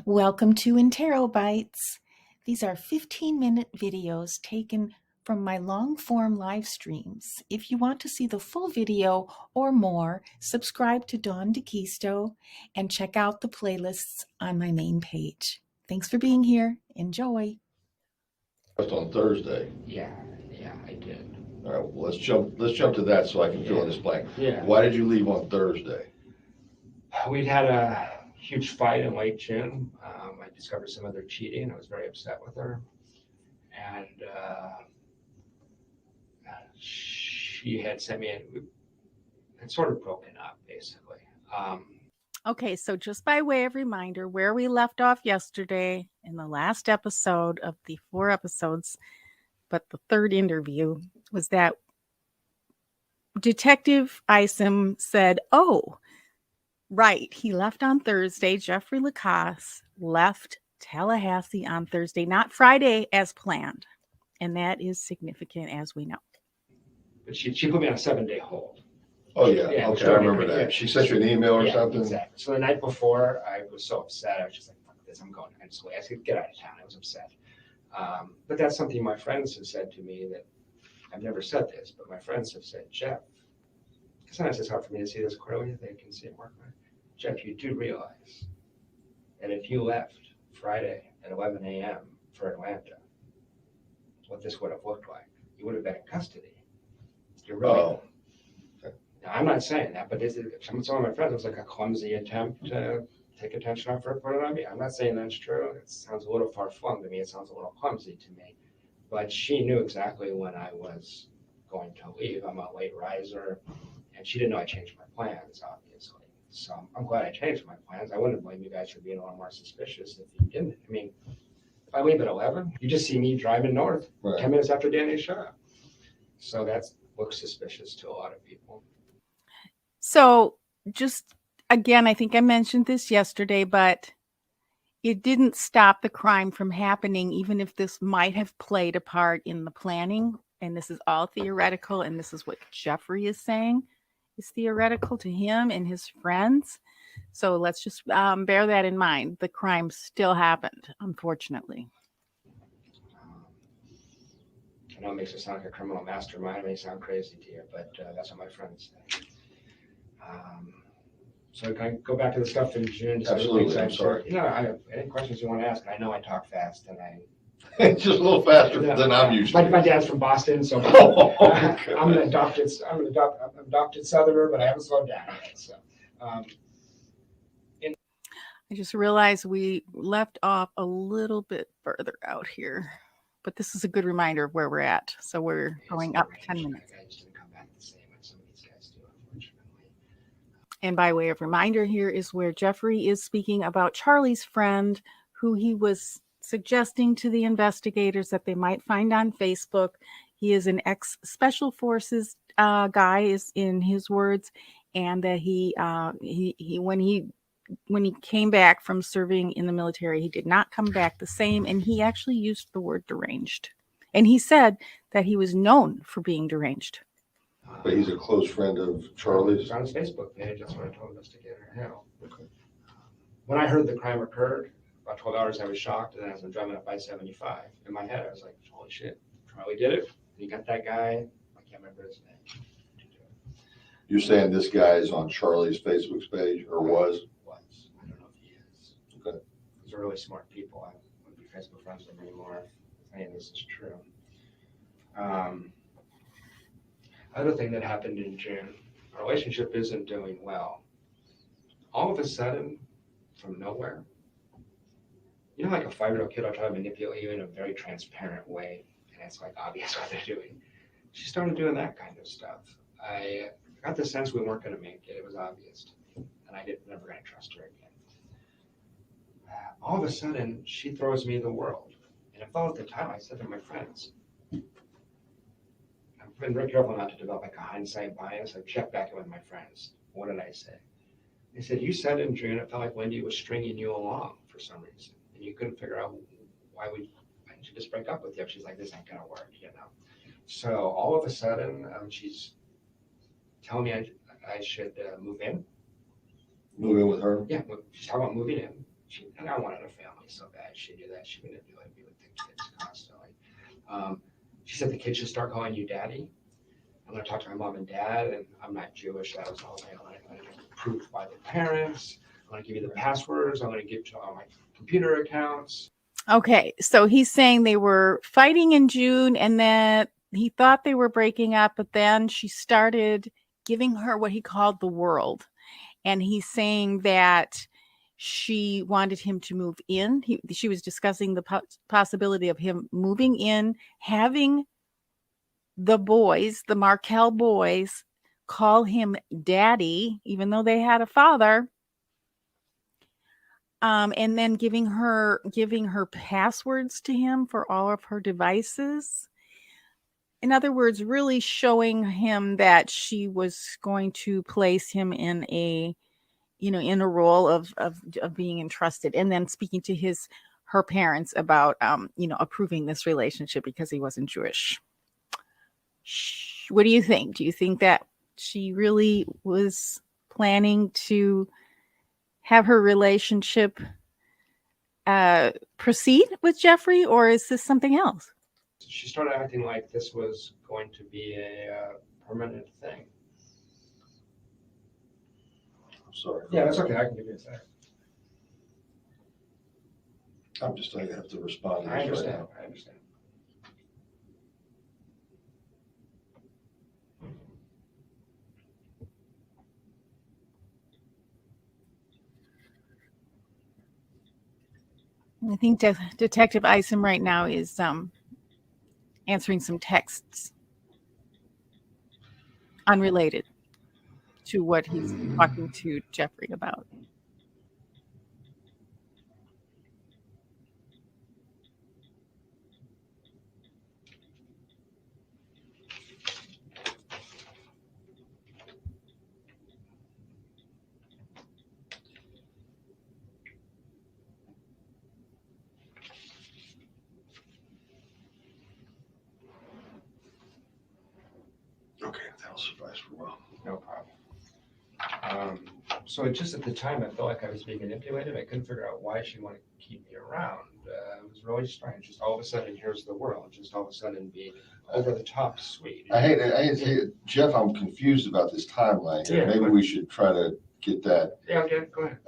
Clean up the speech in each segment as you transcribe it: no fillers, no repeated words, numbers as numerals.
Welcome to Interro Bites. These are 15-minute videos taken from my long-form live streams. If you want to see the full video or more, subscribe to Dacquisto and check out the playlists on my main page. Thanks for being here. Enjoy. Just on Thursday. Yeah, I did. All right, well, let's jump to that so I can fill in this blank. Yeah. Why did you leave on Thursday? We'd had a huge fight in late June. I discovered some other cheating. I was very upset with her. And she had sent me, had sort of broken up, basically. Okay, so just by way of reminder, where we left off yesterday in the last episode of the 4 episodes, but the third interview, was that Detective Isom said, oh, right, he left on Thursday. Jeffrey LaCasse left Tallahassee on Thursday, not Friday as planned. And that is significant, as we know. But she put me on a 7-day hold. Oh, yeah, Yeah, okay, sure. I remember that. Yeah. She sent you an email or something? Exactly. So the night before, I was so upset. I was just like, fuck this, I'm going. I just said, get out of town. I was upset. But that's something my friends have said to me that I've never said this, but my friends have said, Jeff, sometimes it's hard for me to see this clearly. They can see it more clearly. Jeff, you do realize that if you left Friday at 11 a.m. for Atlanta, what this would have looked like, you would have been in custody. You're really. Oh. Now, I'm not saying that, but some of my friends, it was like a clumsy attempt to take attention off her, put it on me. I'm not saying that's true. It sounds a little far-flung to me. It sounds a little clumsy to me. But she knew exactly when I was going to leave. I'm a late riser, and she didn't know I changed my plans, obviously. So I'm glad I changed my plans. I wouldn't blame you guys for being a little more suspicious if you didn't. I mean, if I leave at 11, you just see me driving north 10 minutes after Danny showed up. So that looks suspicious to a lot of people. So just again, I think I mentioned this yesterday, but it didn't stop the crime from happening, even if this might have played a part in the planning. And this is all theoretical. And this is what Jeffrey is saying is theoretical to him and his friends. So let's just bear that in mind. The crime still happened, unfortunately. I know it makes it sound like a criminal mastermind. It may sound crazy to you, but that's what my friends say. So can I go back to the stuff in June? Absolutely, I'm sorry. You know, I have any questions you want to ask. I know I talk fast, and It's just a little faster than I'm used to. My dad's from Boston, so I'm an adopted Southerner, but I haven't slowed down. So, I just realized we left off a little bit further out here, but this is a good reminder of where we're at. So we're going up 10 minutes. And by way of reminder, here is where Jeffrey is speaking about Charlie's friend, who he was suggesting to the investigators that they might find on Facebook. He is an ex-Special Forces guy, is in his words, and that he when he came back from serving in the military, he did not come back the same, and he actually used the word deranged. And he said that he was known for being deranged. But he's a close friend of Charlie's? It's on his Facebook page. That's what I told the investigator. Yeah. Okay. When I heard the crime occurred, about 12 hours, I was shocked. And then as I'm driving up I-75, in my head, I was like, holy shit, Charlie did it. He got that guy. I can't remember his name. You're saying this guy is on Charlie's Facebook page, or was? Was. I don't know if he is. Okay. These are really smart people. I wouldn't be Facebook friends with them anymore if any of this is true. Other thing that happened in June, our relationship isn't doing well. All of a sudden, from nowhere, you know, like a 5-year-old kid will try to manipulate you in a very transparent way, and it's like obvious what they're doing. She started doing that kind of stuff. I got the sense we weren't going to make it. It was obvious to me, and I never going to trust her again. All of a sudden, she throws me the world. And I felt at the time, I said to my friends, I've been very careful not to develop like a hindsight bias. I checked back in with my friends. What did I say? They said, you said in June, it felt like Wendi was stringing you along for some reason. And you couldn't figure out why she just break up with you. She's like, this ain't going to work, you know. So all of a sudden, she's telling me I should move in. Move in with her? Yeah, she's talking about moving in. And I wanted a family so bad. She knew that. She manipulated me with the kids constantly. She said the kids should start calling you daddy. I'm going to talk to my mom and dad, and I'm not Jewish. That was the whole thing. I'm going to get approved by the parents. I'm going to give you the passwords. I'm going to give you all my computer accounts. Okay, so he's saying they were fighting in June, and then he thought they were breaking up, but then she started giving her what he called the world. And he's saying that she wanted him to move in. She was discussing the possibility of him moving in, having the boys, the Markel boys, call him daddy, even though they had a father. And then giving her passwords to him for all of her devices. In other words, really showing him that she was going to place him in a role of being entrusted, and then speaking to her parents about approving this relationship because he wasn't Jewish. What do you think? Do you think that she really was planning to have her relationship proceed with Jeffrey, or is this something else? She started acting like this was going to be a permanent thing. I'm sorry. Yeah, that's okay. I can give you a second. I'm just going to have to respond to I this understand. right now. I understand. I think Detective Isom right now is answering some texts unrelated to what he's talking to Jeffrey about. Okay, that'll suffice for a while. No problem. So just at the time, I felt like I was being manipulated. I couldn't figure out why she wanted to keep me around. It was really strange. Just all of a sudden, here's the world. Just all of a sudden, being over the top sweet. I hate it. Jeff, I'm confused about this timeline here. Yeah, Maybe we should try to get that. Yeah, okay, go ahead.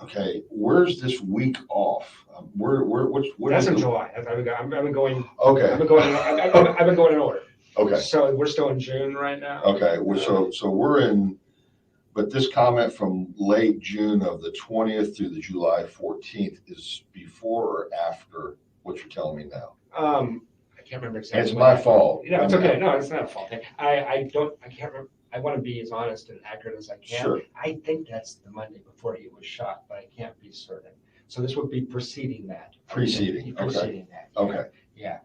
Okay, where's this week off? What That's is in the- July. I've been going. Okay. I've been going in order. Okay. So we're still in June right now. Okay. So we're in, but this comment from late June of the 20th through the July 14th is before or after what you're telling me now? I can't remember exactly. It's my fault. No, it's okay. No, it's not a fault thing. I can't remember. I want to be as honest and accurate as I can. Sure. I think that's the Monday before he was shot, but I can't be certain. So this would be preceding that. Preceding, okay. Preceding that. Okay. Yeah.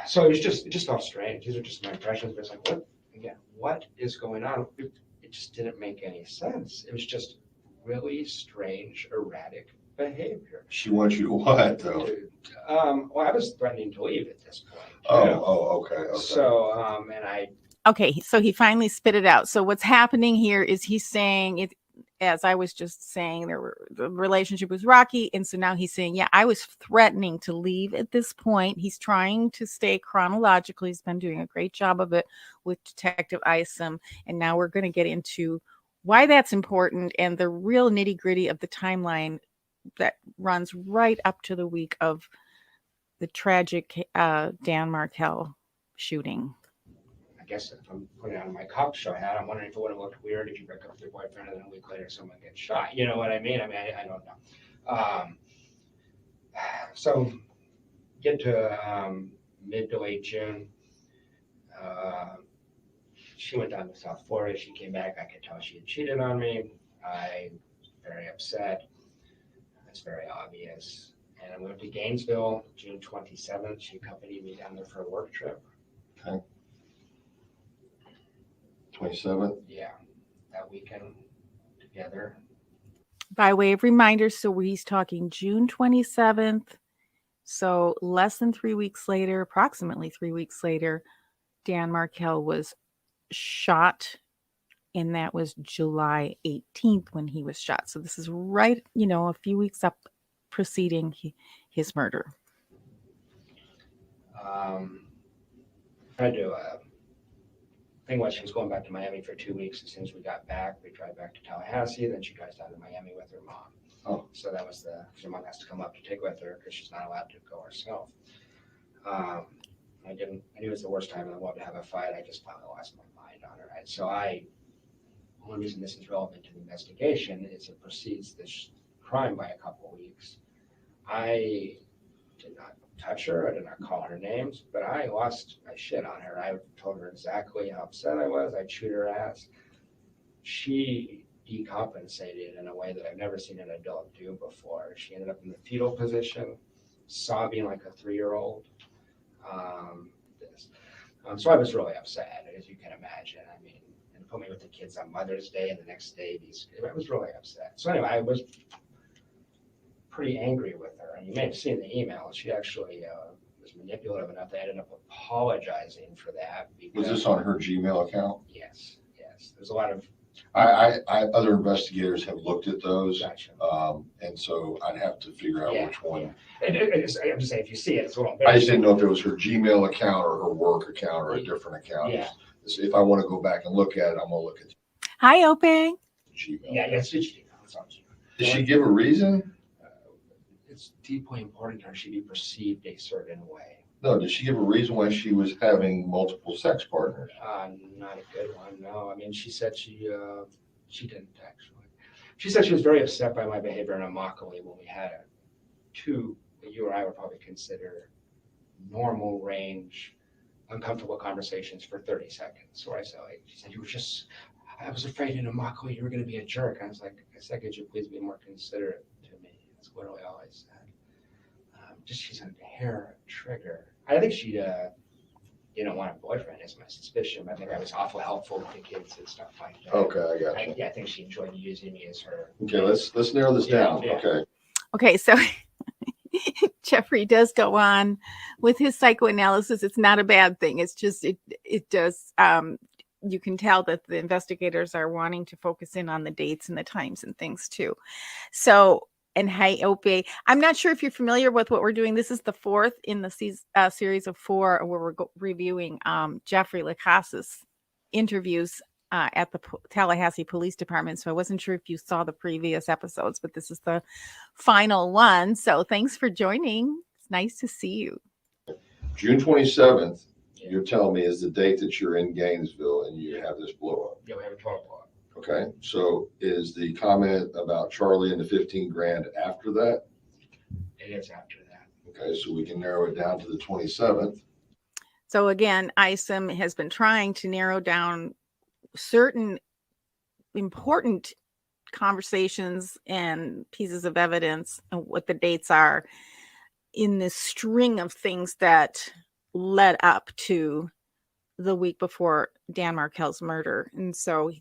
So it just felt strange. These are just my impressions, but it's like, what is going on? It just didn't make any sense. It was just really strange, erratic behavior. She wants you to what though? Well, I was threatening to leave at this point. Okay. So, Okay, so he finally spit it out. So what's happening here is he's saying it, as I was just saying, the relationship was rocky, and so now he's saying, yeah, I was threatening to leave at this point. He's trying to stay chronological. He's been doing a great job of it with Detective Isom, and now we're going to get into why that's important and the real nitty-gritty of the timeline that runs right up to the week of the tragic Dan Markel shooting. I guess if I'm putting on my cop show hat, I'm wondering if it would have looked weird if you break up with your boyfriend and then a week later someone gets shot. You know what I mean? I don't know. So get to mid to late June. She went down to South Florida. She came back. I could tell she had cheated on me. I was very upset. It's very obvious. And I moved to Gainesville, June 27th. She accompanied me down there for a work trip. Okay. 27th? Yeah, that weekend together. By way of reminder, so he's talking June 27th. So less than 3 weeks later, approximately 3 weeks later, Dan Markel was shot and that was July 18th when he was shot. So this is right, a few weeks up preceding his murder. Tried to thing was she was going back to Miami for 2 weeks. As soon as we got back, we drive back to Tallahassee. Then she drives down to Miami with her mom. Oh. So that was her mom has to come up to take with her because she's not allowed to go herself. I knew it was the worst time in the world to have a fight. I just finally lost my mind on her. So only reason this is relevant to the investigation is it precedes this crime by a couple of weeks. I did not touch her. I did not call her names, but I lost my shit on her. I told her exactly how upset I was. I chewed her ass. She decompensated in a way that I've never seen an adult do before. She ended up in the fetal position, sobbing like a 3-year-old. So I was really upset, as you can imagine. I mean, and put me with the kids on Mother's Day, and the next day, I was really upset. So anyway, I was pretty angry with her, and you may have seen the email. She actually was manipulative enough that I ended up apologizing for that. Was this on her Gmail account? Yes. There's a lot of. Other investigators have looked at those, Gotcha. And so I'd have to figure out which one. I'm just saying, if you see it, it's a little. I just didn't know if it was her Gmail account or her work account or a different account. Yeah. If I want to go back and look at it, I'm gonna look at Hi, Ope. Gmail. Yeah, it's Gmail. It's on Gmail. Did she give a reason? It's deeply important to her she be perceived a certain way. No, did she give a reason why she was having multiple sex partners? Not a good one, no. I mean, she said she didn't actually. She said she was very upset by my behavior in Immokalee when we had two that you or I would probably consider normal range, uncomfortable conversations for 30 seconds. So she said, I was afraid in Immokalee you were going to be a jerk. I was like, I said, could you please be more considerate to me? That's literally all I said. She's a hair trigger. I think she didn't want a boyfriend, is my suspicion. I think I was awful helpful with the kids and stuff like that. Okay, I got you. I think she enjoyed using me as her. Okay, let's narrow this down. Yeah. Okay, so Jeffrey does go on with his psychoanalysis. It's not a bad thing. It's just it does. You can tell that the investigators are wanting to focus in on the dates and the times and things too. So. And hey, Opie, I'm not sure if you're familiar with what we're doing. This is the fourth in the series of 4 where we're reviewing Jeffrey LaCasse's interviews at the Tallahassee Police Department. So I wasn't sure if you saw the previous episodes, but this is the final one. So thanks for joining. It's nice to see you. June 27th, you're telling me, is the date that you're in Gainesville and you have this blow up. Yeah, we have a 12 blow up. Okay, so is the comment about Charlie and the 15 grand after that? It is after that. Okay, so we can narrow it down to the 27th. So again, ISM has been trying to narrow down certain important conversations and pieces of evidence and what the dates are in this string of things that led up to the week before Dan Markel's murder. And so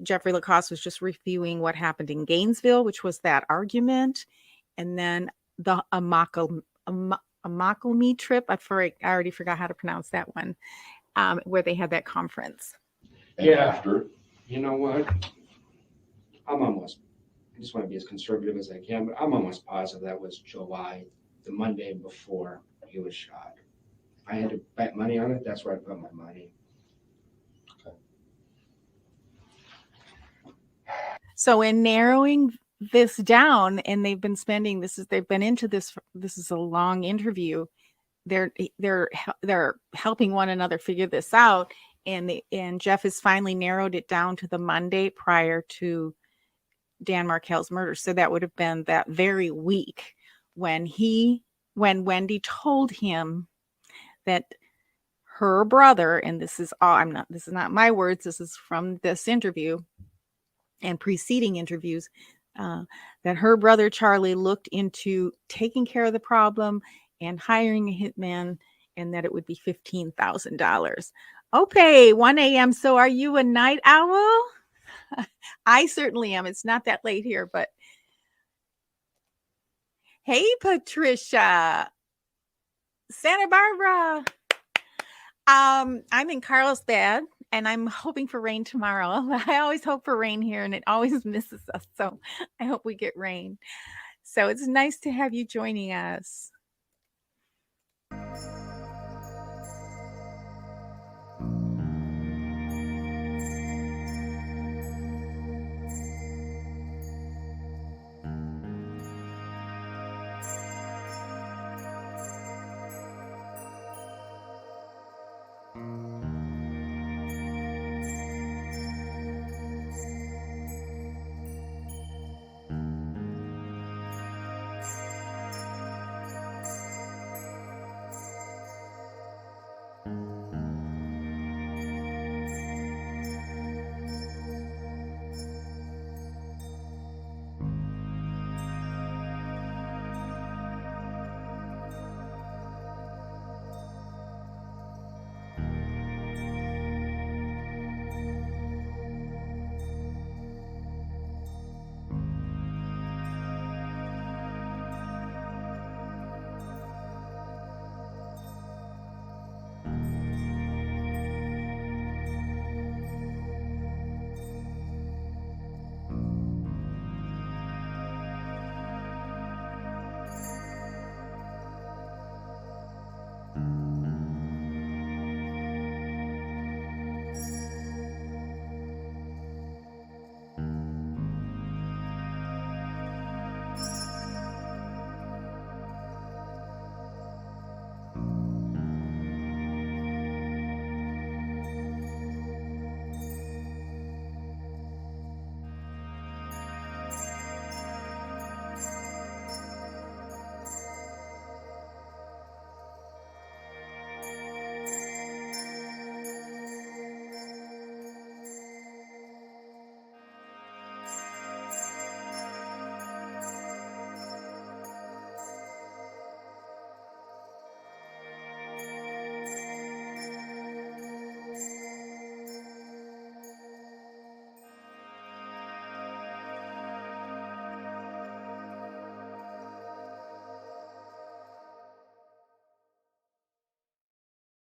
Jeffrey LaCasse was just reviewing what happened in Gainesville, which was that argument, and then the Immokalee trip. I already forgot how to pronounce that one, where they had that conference. And after. You know what? I just want to be as conservative as I can, but I'm almost positive that was July, the Monday before he was shot. If I had to bet money on it, that's where I'd put my money. So in narrowing this down, and they've been into this. This is a long interview. They're helping one another figure this out, and Jeff has finally narrowed it down to the Monday prior to Dan Markel's murder. So that would have been that very week when Wendi told him that her brother, and this is not my words, this is from this interview and preceding interviews, that her brother Charlie looked into taking care of the problem and hiring a hitman, and that it would be $15,000. Okay, 1 a.m. So are you a night owl? I certainly am. It's not that late here, but hey, Patricia, Santa Barbara. I'm in Carlsbad, And I'm hoping for rain tomorrow. I always hope for rain here and it always misses us. So I hope we get rain. So it's nice to have you joining us.